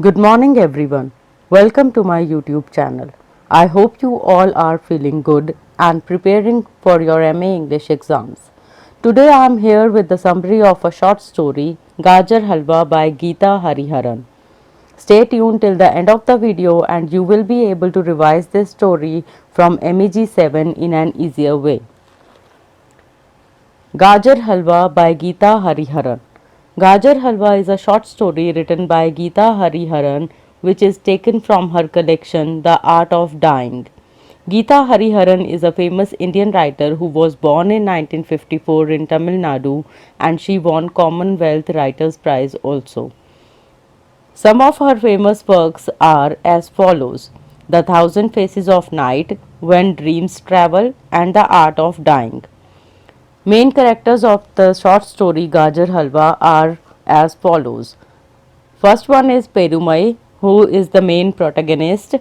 Good morning everyone. Welcome to my YouTube channel. I hope you all are feeling good and preparing for your MA English exams. Today I am here with the summary of a short story Gajar Halwa by Geeta Hariharan. Stay tuned till the end of the video and you will be able to revise this story from MEG 7 in an easier way. Gajar Halwa by Geeta Hariharan. Gajar Halwa is a short story written by Geeta Hariharan which is taken from her collection The Art of Dying. Geeta Hariharan is a famous Indian writer who was born in 1954 in Tamil Nadu and she won Commonwealth Writers Prize also. Some of her famous works are as follows: The Thousand Faces of Night, When Dreams Travel, and The Art of Dying. Main characters of the short story Gajar Halwa are as follows. First one is Perumai, who is the main protagonist.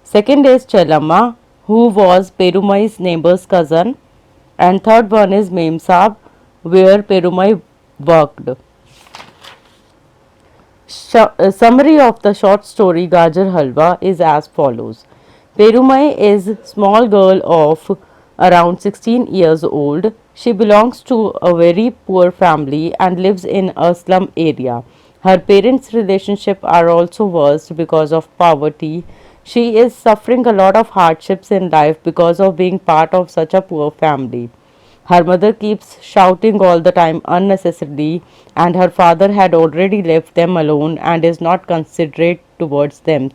Second is Chelamma, who was Perumai's neighbor's cousin. And third one is Memsab, where Perumai worked. Summary of the short story Gajar Halwa is as follows. Perumai is small girl of around 16 years old. She belongs to a very poor family and lives in a slum area. Her parents' relationship are also worst because of poverty. She is suffering a lot of hardships in life because of being part of such a poor family. Her mother keeps shouting all the time unnecessarily, and her father had already left them alone and is not considerate towards them.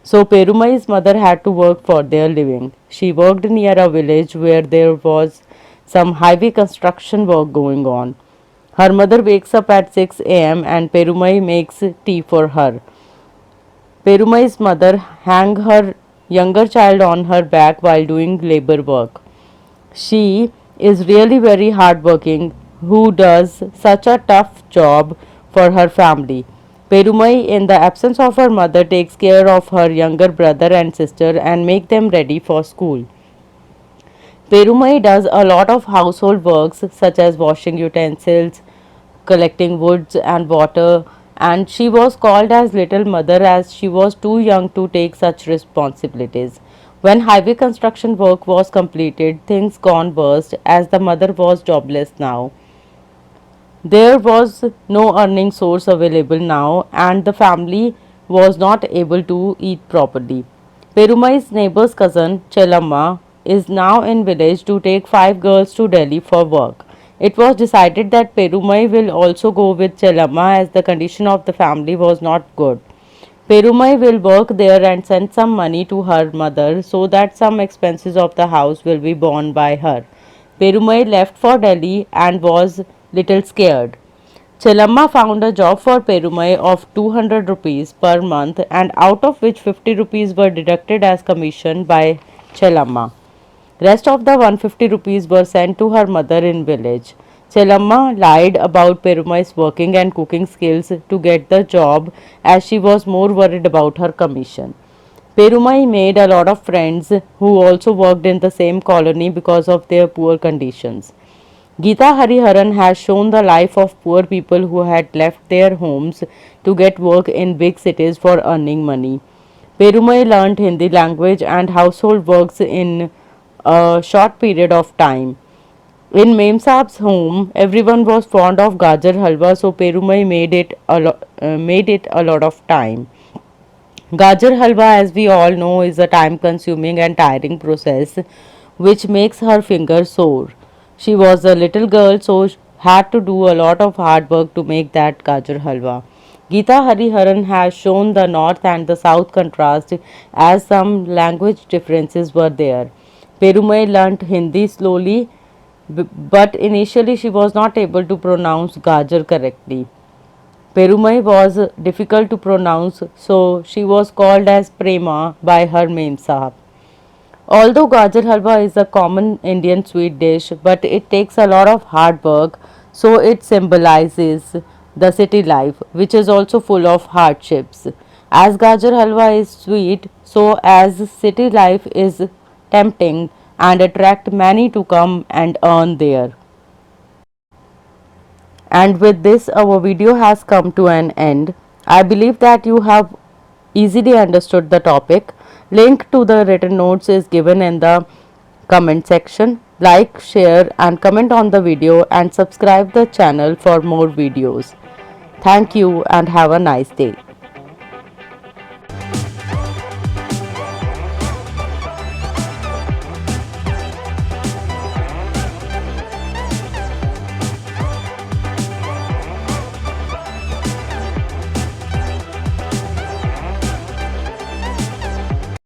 So Perumai's mother had to work for their living. She worked near a village where there was some highway construction work going on. Her mother wakes up at 6 a.m. and Perumai makes tea for her. Perumai's mother hang her younger child on her back while doing labor work. She is really very hardworking who does such a tough job for her family. Perumai, in the absence of her mother, takes care of her younger brother and sister and make them ready for school. Perumai does a lot of household works such as washing utensils, collecting woods and water, and she was called as little mother as she was too young to take such responsibilities. When highway construction work was completed, things gone worst as the mother was jobless now. There was no earning source available now and the family was not able to eat properly. Perumai's neighbor's cousin Chelamma is now in village to take 5 girls to Delhi for work. It was decided that Perumai will also go with Chelamma as the condition of the family was not good. Perumai will work there and send some money to her mother so that some expenses of the house will be borne by her. Perumai left for Delhi and was little scared. Chelamma found a job for Perumai of 200 rupees per month and out of which 50 rupees were deducted as commission by Chelamma. Rest of the 150 rupees were sent to her mother in village. Chelamma lied about Perumai's working and cooking skills to get the job as she was more worried about her commission. Perumai made a lot of friends who also worked in the same colony because of their poor conditions. Geeta Hariharan has shown the life of poor people who had left their homes to get work in big cities for earning money. Perumai learnt Hindi language and household works in a short period of time. In Memsab's home, everyone was fond of Gajar Halwa, so Perumai made it a lot of time. Gajar Halwa, as we all know, is a time consuming and tiring process which makes her fingers sore. She was a little girl, so had to do a lot of hard work to make that Gajar Halwa. Geeta Hariharan has shown the north and the south contrast as some language differences were there. Perumai learnt Hindi slowly, but initially she was not able to pronounce Gajar correctly. Perumai was difficult to pronounce, so she was called as Prema by her Memsahab. Although Gajar Halwa is a common Indian sweet dish, but it takes a lot of hard work, so it symbolizes the city life, which is also full of hardships. As Gajar Halwa is sweet, so as city life is tempting and attract many to come and earn there. And with this, our video has come to an end. I believe that you have easily understood the topic. Link to the written notes is given in the comment section. Like, share and comment on the video and subscribe the channel for more videos. Thank you and have a nice day.